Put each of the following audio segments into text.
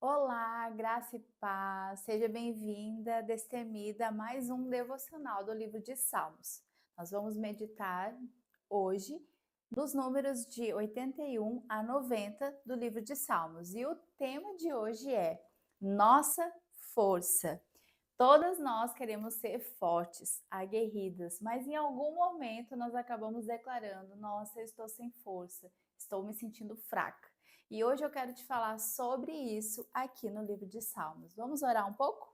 Olá, graça e paz, seja bem-vinda, destemida a mais um devocional do livro de Salmos. Nós vamos meditar hoje nos números de 81 a 90 do livro de Salmos e o tema de hoje é Nossa Força. Todas nós queremos ser fortes, aguerridas, mas em algum momento nós acabamos declarando: Nossa, eu estou sem força, estou me sentindo fraca. E hoje eu quero te falar sobre isso aqui no livro de Salmos. Vamos orar um pouco?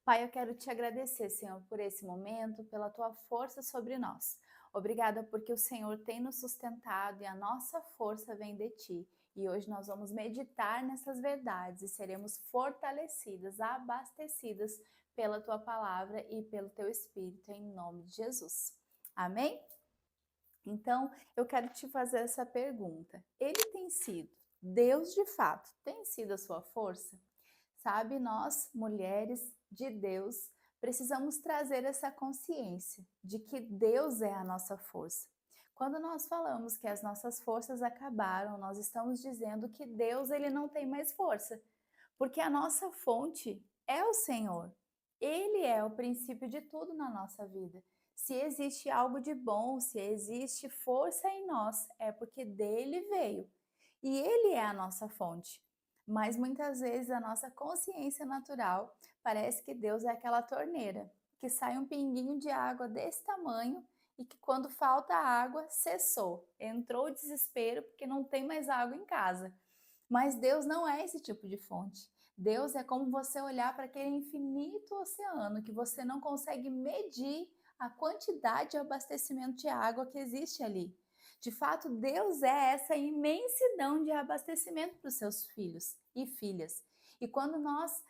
Pai, eu quero te agradecer, Senhor, por esse momento, pela tua força sobre nós. Obrigada porque o Senhor tem nos sustentado e a nossa força vem de ti. E hoje nós vamos meditar nessas verdades e seremos fortalecidas, abastecidas pela tua palavra e pelo teu Espírito, em nome de Jesus. Amém? Então, eu quero te fazer essa pergunta. Ele tem sido, Deus de fato, tem sido a sua força? Sabe, nós, mulheres de Deus, precisamos trazer essa consciência de que Deus é a nossa força. Quando nós falamos que as nossas forças acabaram, nós estamos dizendo que Deus ele não tem mais força, porque a nossa fonte é o Senhor. Ele é o princípio de tudo na nossa vida. Se existe algo de bom, se existe força em nós, é porque dele veio. E ele é a nossa fonte. Mas muitas vezes a nossa consciência natural parece que Deus é aquela torneira, que sai um pinguinho de água desse tamanho e que quando falta água, cessou. Entrou o desespero porque não tem mais água em casa. Mas Deus não é esse tipo de fonte. Deus é como você olhar para aquele infinito oceano que você não consegue medir a quantidade de abastecimento de água que existe ali. De fato, Deus é essa imensidão de abastecimento para os seus filhos e filhas. E quando nós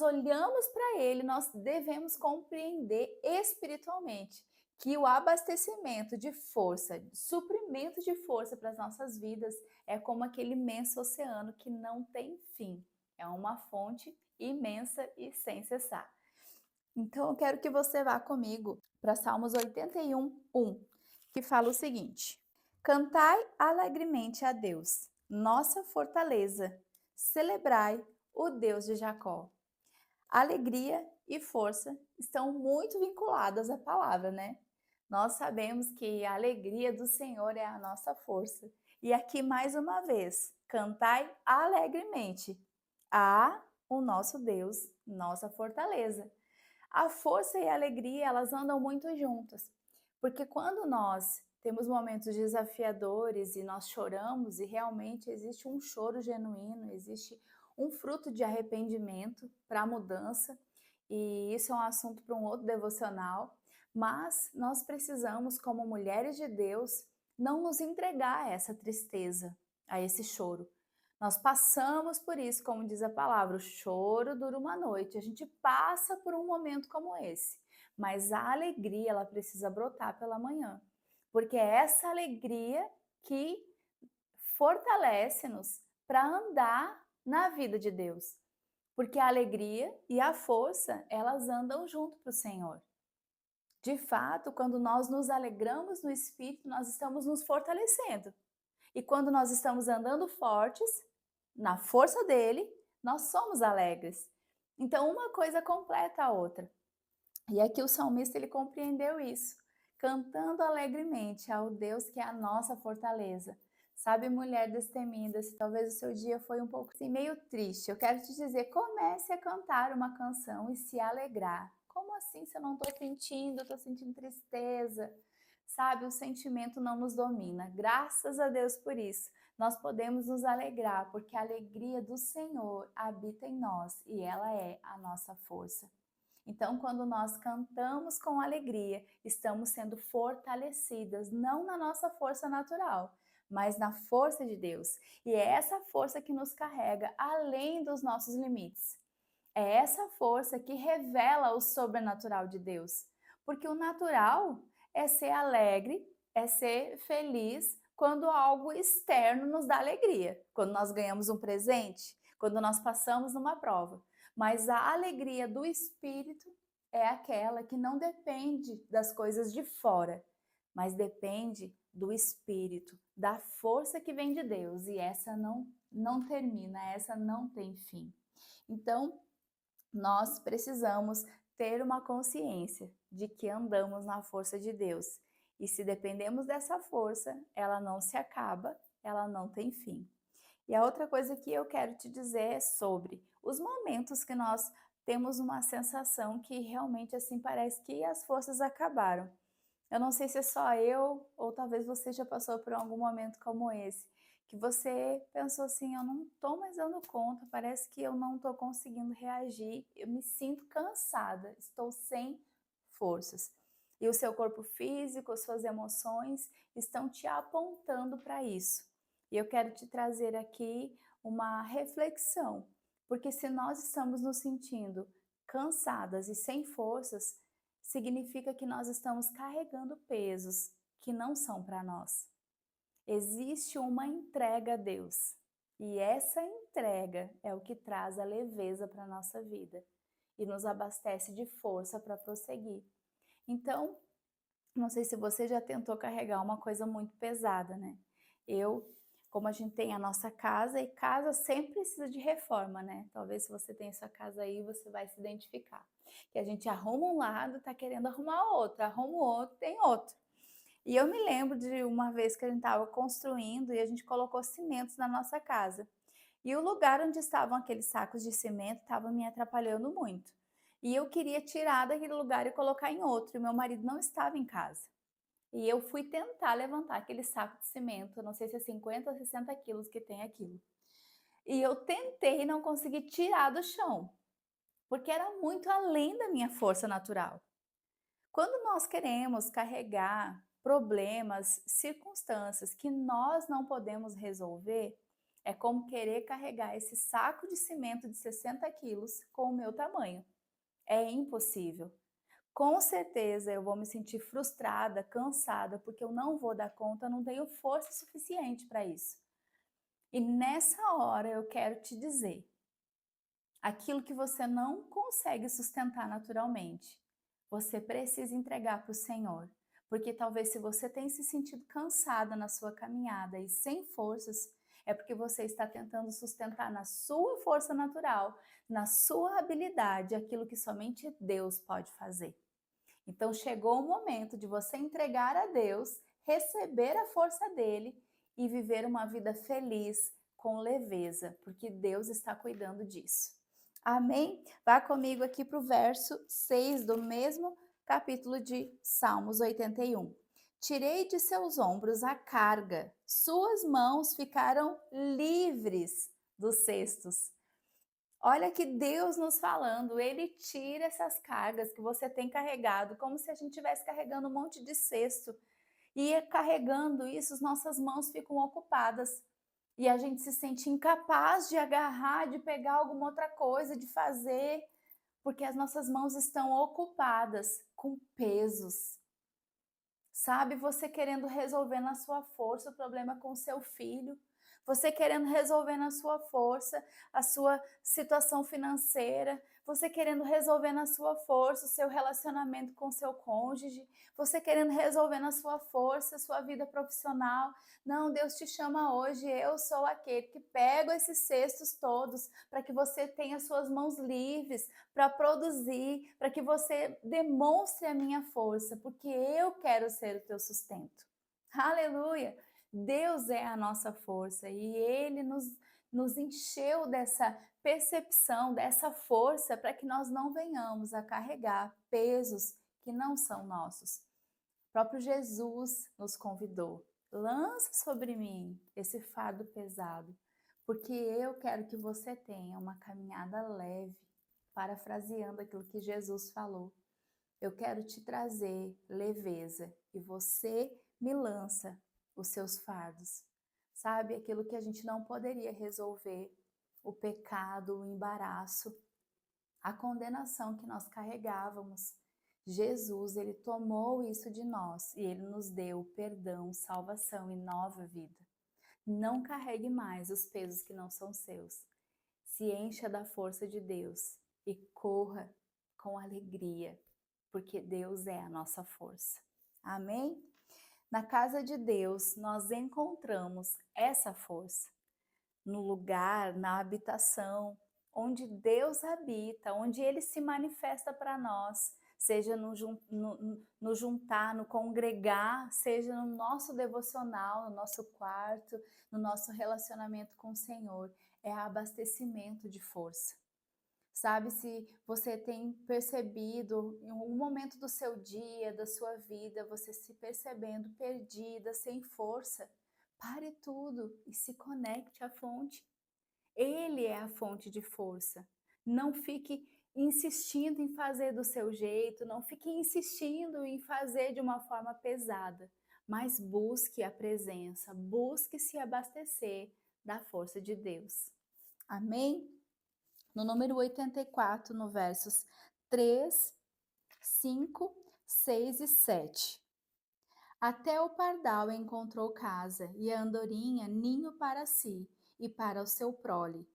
olhamos para Ele, nós devemos compreender espiritualmente que o abastecimento de força, de suprimento de força para as nossas vidas é como aquele imenso oceano que não tem fim. É uma fonte imensa e sem cessar. Então eu quero que você vá comigo para Salmos 81, 1, que fala o seguinte: Cantai alegremente a Deus, nossa fortaleza, celebrai o Deus de Jacó. Alegria e força estão muito vinculadas à palavra, né? Nós sabemos que a alegria do Senhor é a nossa força. E aqui mais uma vez, cantai alegremente a o nosso Deus, nossa fortaleza. A força e a alegria, elas andam muito juntas, porque quando nós temos momentos desafiadores e nós choramos e realmente existe um choro genuíno, existe um fruto de arrependimento para a mudança, e isso é um assunto para um outro devocional, mas nós precisamos, como mulheres de Deus, não nos entregar a essa tristeza, a esse choro. Nós passamos por isso, como diz a palavra, o choro dura uma noite. A gente passa por um momento como esse, mas a alegria ela precisa brotar pela manhã, porque é essa alegria que fortalece-nos para andar na vida de Deus. Porque a alegria e a força, elas andam junto para o Senhor. De fato, quando nós nos alegramos no Espírito, nós estamos nos fortalecendo. E quando nós estamos andando fortes, na força dele, nós somos alegres. Então, uma coisa completa a outra. E aqui o salmista ele compreendeu isso, cantando alegremente ao Deus que é a nossa fortaleza. Sabe, mulher destemida, se talvez o seu dia foi um pouco assim, meio triste, eu quero te dizer, comece a cantar uma canção e se alegrar. Como assim se eu não estou sentindo, estou sentindo tristeza? Sabe, o sentimento não nos domina. Graças a Deus por isso. Nós podemos nos alegrar, porque a alegria do Senhor habita em nós e ela é a nossa força. Então, quando nós cantamos com alegria, estamos sendo fortalecidas, não na nossa força natural, mas na força de Deus. E é essa força que nos carrega além dos nossos limites. É essa força que revela o sobrenatural de Deus. Porque o natural é ser alegre, é ser feliz quando algo externo nos dá alegria. Quando nós ganhamos um presente, quando nós passamos numa prova. Mas a alegria do espírito é aquela que não depende das coisas de fora, mas depende do espírito, da força que vem de Deus, e essa não termina, essa não tem fim. Então, nós precisamos ter uma consciência de que andamos na força de Deus. E se dependemos dessa força, ela não se acaba, ela não tem fim. E a outra coisa que eu quero te dizer é sobre os momentos que nós temos uma sensação que realmente assim parece que as forças acabaram. Eu não sei se é só eu ou talvez você já passou por algum momento como esse, que você pensou assim: eu não estou mais dando conta, parece que eu não estou conseguindo reagir, eu me sinto cansada, estou sem forças. E o seu corpo físico, as suas emoções estão te apontando para isso. E eu quero te trazer aqui uma reflexão, porque se nós estamos nos sentindo cansadas e sem forças, significa que nós estamos carregando pesos que não são para nós. Existe uma entrega a Deus, e essa entrega é o que traz a leveza para a nossa vida e nos abastece de força para prosseguir. Então, não sei se você já tentou carregar uma coisa muito pesada, né? Eu, como a gente tem a nossa casa, e casa sempre precisa de reforma, né? Talvez se você tem sua casa aí, você vai se identificar. Que a gente arruma um lado, tá querendo arrumar outro, arruma o outro, tem outro. E eu me lembro de uma vez que a gente estava construindo e a gente colocou cimentos na nossa casa. E o lugar onde estavam aqueles sacos de cimento estava me atrapalhando muito. E eu queria tirar daquele lugar e colocar em outro, e meu marido não estava em casa. E eu fui tentar levantar aquele saco de cimento, não sei se é 50 ou 60 quilos que tem aquilo. E eu tentei e não consegui tirar do chão, porque era muito além da minha força natural. Quando nós queremos carregar problemas, circunstâncias que nós não podemos resolver, é como querer carregar esse saco de cimento de 60 quilos com o meu tamanho. É impossível. Com certeza eu vou me sentir frustrada, cansada, porque eu não vou dar conta, eu não tenho força suficiente para isso. E nessa hora eu quero te dizer, aquilo que você não consegue sustentar naturalmente, você precisa entregar para o Senhor. Porque talvez se você tem se sentido cansada na sua caminhada e sem forças, é porque você está tentando sustentar na sua força natural, na sua habilidade, aquilo que somente Deus pode fazer. Então chegou o momento de você entregar a Deus, receber a força dele e viver uma vida feliz, com leveza, porque Deus está cuidando disso. Amém? Vá comigo aqui para o verso 6 do mesmo capítulo de Salmos 81. Tirei de seus ombros a carga, suas mãos ficaram livres dos cestos. Olha que Deus nos falando, Ele tira essas cargas que você tem carregado, como se a gente estivesse carregando um monte de cesto. E carregando isso, as nossas mãos ficam ocupadas. E a gente se sente incapaz de agarrar, de pegar alguma outra coisa, de fazer, porque as nossas mãos estão ocupadas com pesos. Sabe, você querendo resolver na sua força o problema com o seu filho, você querendo resolver na sua força a sua situação financeira, você querendo resolver na sua força o seu relacionamento com o seu cônjuge, você querendo resolver na sua força a sua vida profissional. Não, Deus te chama hoje, eu sou aquele que pego esses cestos todos para que você tenha suas mãos livres para produzir, para que você demonstre a minha força, porque eu quero ser o teu sustento. Aleluia! Deus é a nossa força e Ele nos encheu dessa percepção, dessa força, para que nós não venhamos a carregar pesos que não são nossos. O próprio Jesus nos convidou: lança sobre mim esse fardo pesado, porque eu quero que você tenha uma caminhada leve, parafraseando aquilo que Jesus falou. Eu quero te trazer leveza e você me lança os seus fardos. Sabe, aquilo que a gente não poderia resolver, o pecado, o embaraço, a condenação que nós carregávamos. Jesus, ele tomou isso de nós e ele nos deu perdão, salvação e nova vida. Não carregue mais os pesos que não são seus. Se encha da força de Deus e corra com alegria, porque Deus é a nossa força. Amém? Na casa de Deus, nós encontramos essa força. no lugar, na habitação, onde Deus habita, onde Ele se manifesta para nós, seja no juntar, no congregar, seja no nosso devocional, no nosso quarto, no nosso relacionamento com o Senhor. É abastecimento de força. Sabe, se você tem percebido em algum momento do seu dia, da sua vida, você se percebendo perdida, sem força, pare tudo e se conecte à fonte. Ele é a fonte de força. Não fique insistindo em fazer do seu jeito, não fique insistindo em fazer de uma forma pesada, mas busque a presença, busque se abastecer da força de Deus. Amém? No número 84, no versos 3, 5, 6 e 7. Até o pardal encontrou casa e a andorinha ninho para si e para o seu prole.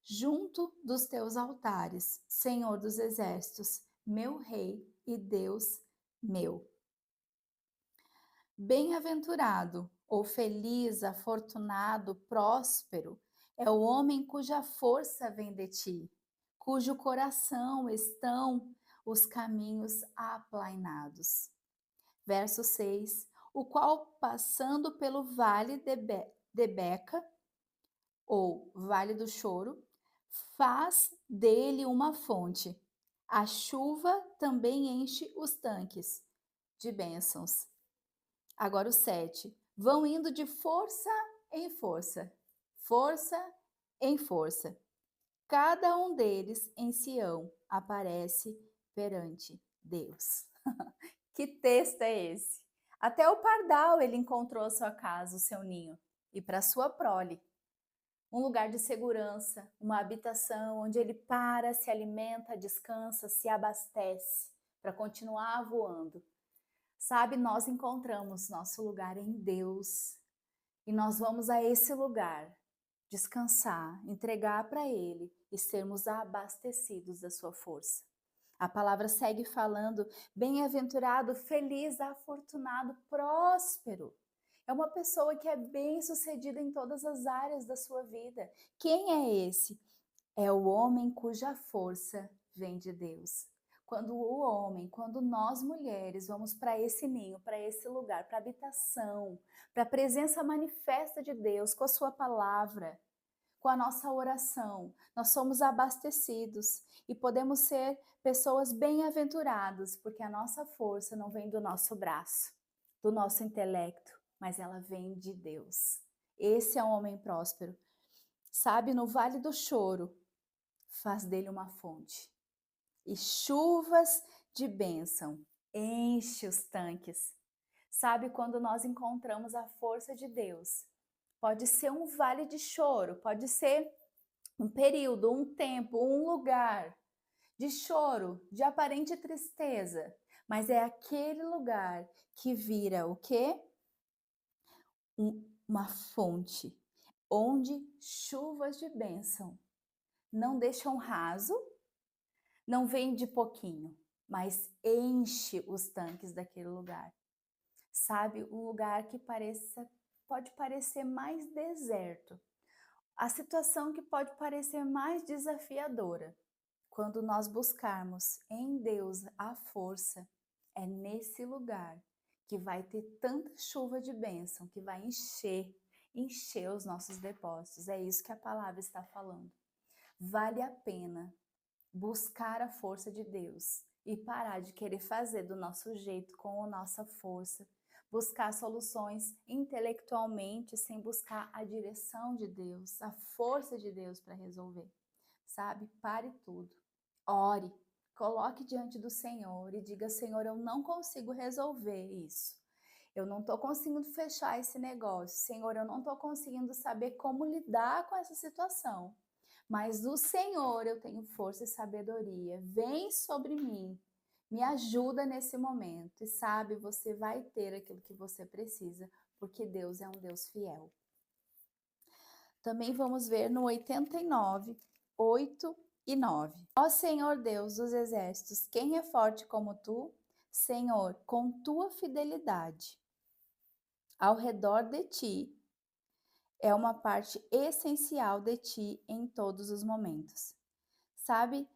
Junto dos teus altares, Senhor dos exércitos, meu rei e Deus meu. Bem-aventurado, ou feliz, afortunado, próspero, é o homem cuja força vem de ti, cujo coração estão os caminhos aplainados. Verso 6, o qual passando pelo vale de Beca, ou vale do choro, faz dele uma fonte. A chuva também enche os tanques de bênçãos. Agora o 7. Vão indo de força em força, força em força. Cada um deles em Sião aparece perante Deus. Que texto é esse? Até o pardal ele encontrou a sua casa, o seu ninho, e para sua prole. Um lugar de segurança, uma habitação onde ele para, se alimenta, descansa, se abastece para continuar voando. Sabe, nós encontramos nosso lugar em Deus e nós vamos a esse lugar descansar, entregar para Ele e sermos abastecidos da sua força. A palavra segue falando: bem-aventurado, feliz, afortunado, próspero. É uma pessoa que é bem-sucedida em todas as áreas da sua vida. Quem é esse? É o homem cuja força vem de Deus. Quando nós mulheres vamos para esse ninho, para esse lugar, para a habitação, para a presença manifesta de Deus com a sua palavra, com a nossa oração, nós somos abastecidos e podemos ser pessoas bem-aventuradas, porque a nossa força não vem do nosso braço, do nosso intelecto, mas ela vem de Deus. Esse é um homem próspero. Sabe, no vale do choro, faz dele uma fonte. E chuvas de bênção, enche os tanques. Sabe, quando nós encontramos a força de Deus, pode ser um vale de choro, pode ser um período, um tempo, um lugar de choro, de aparente tristeza, mas é aquele lugar que vira o quê? Uma fonte, onde chuvas de bênção não deixam raso, não vem de pouquinho, mas enche os tanques daquele lugar. Sabe, um lugar que pode parecer mais deserto, a situação que pode parecer mais desafiadora. Quando nós buscarmos em Deus a força, é nesse lugar que vai ter tanta chuva de bênção, que vai encher os nossos depósitos. É isso que a palavra está falando. Vale a pena buscar a força de Deus e parar de querer fazer do nosso jeito, com a nossa força, buscar soluções intelectualmente sem buscar a direção de Deus, a força de Deus para resolver. Sabe? Pare tudo. Ore, coloque diante do Senhor e diga: Senhor, eu não consigo resolver isso. Eu não estou conseguindo fechar esse negócio. Senhor, eu não estou conseguindo saber como lidar com essa situação. Mas do Senhor eu tenho força e sabedoria. Vem sobre mim, me ajuda nesse momento. E sabe, você vai ter aquilo que você precisa, porque Deus é um Deus fiel. Também vamos ver no 89, 8 e 9. Ó Senhor Deus dos exércitos, quem é forte como tu? Senhor, com tua fidelidade, ao redor de ti é uma parte essencial de ti em todos os momentos. Sabe,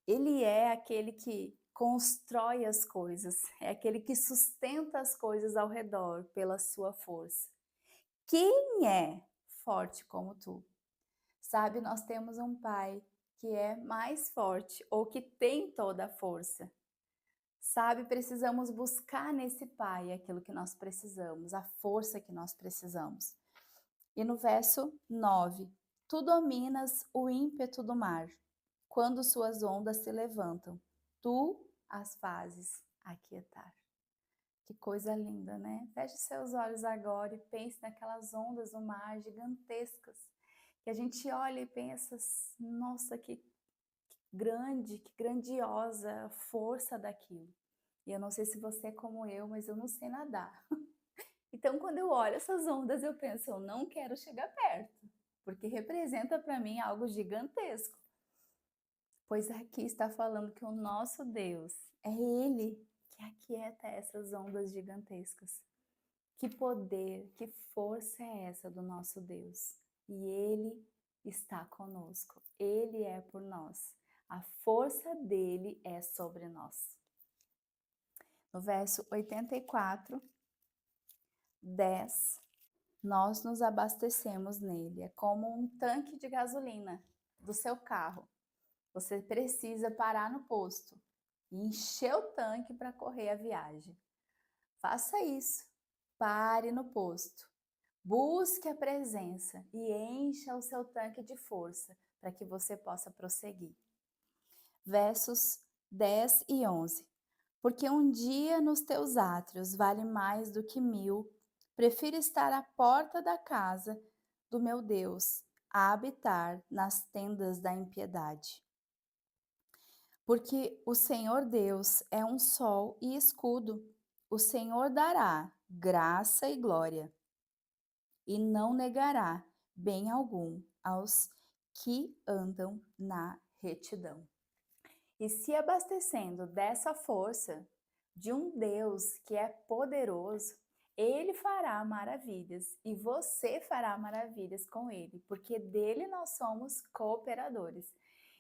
ele é aquele que constrói as coisas, é aquele que sustenta as coisas ao redor pela sua força. Quem é forte como tu? Sabe, nós temos um pai que é mais forte ou que tem toda a força. Sabe, precisamos buscar nesse pai aquilo que nós precisamos, a força que nós precisamos. E no verso 9: tu dominas o ímpeto do mar, quando suas ondas se levantam, tu as fazes aquietar. Que coisa linda, né? Feche seus olhos agora e pense naquelas ondas do mar gigantescas, que a gente olha e pensa, nossa, que grande, que grandiosa força daquilo. E eu não sei se você é como eu, mas eu não sei nadar. Então, quando eu olho essas ondas, eu penso, eu não quero chegar perto, porque representa para mim algo gigantesco. Pois aqui está falando que o nosso Deus é Ele que aquieta essas ondas gigantescas. Que poder, que força é essa do nosso Deus? E Ele está conosco, Ele é por nós. A força dele é sobre nós. No verso 84, 10, nós nos abastecemos nele. É como um tanque de gasolina do seu carro. Você precisa parar no posto e encher o tanque para correr a viagem. Faça isso. Pare no posto. Busque a presença e encha o seu tanque de força para que você possa prosseguir. Versos 10 e 11. Porque um dia nos teus átrios vale mais do que 1000, prefiro estar à porta da casa do meu Deus, a habitar nas tendas da impiedade. Porque o Senhor Deus é um sol e escudo, o Senhor dará graça e glória, e não negará bem algum aos que andam na retidão. E se abastecendo dessa força de um Deus que é poderoso, Ele fará maravilhas e você fará maravilhas com Ele, porque dele nós somos cooperadores.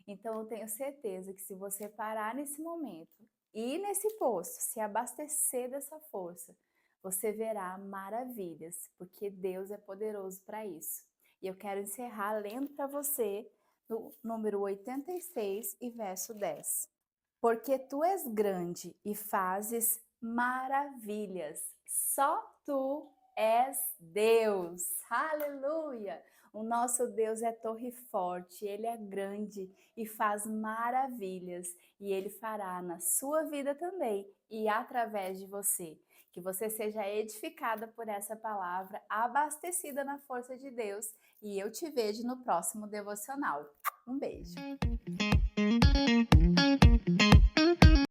Então eu tenho certeza que se você parar nesse momento, ir nesse posto, se abastecer dessa força, você verá maravilhas, porque Deus é poderoso para isso. E eu quero encerrar lendo para você no número 86 e verso 10. Porque tu és grande e fazes maravilhas. Só tu és Deus. Aleluia! O nosso Deus é torre forte, Ele é grande e faz maravilhas. E Ele fará na sua vida também e através de você. Que você seja edificada por essa palavra, abastecida na força de Deus. E eu te vejo no próximo devocional. Um beijo!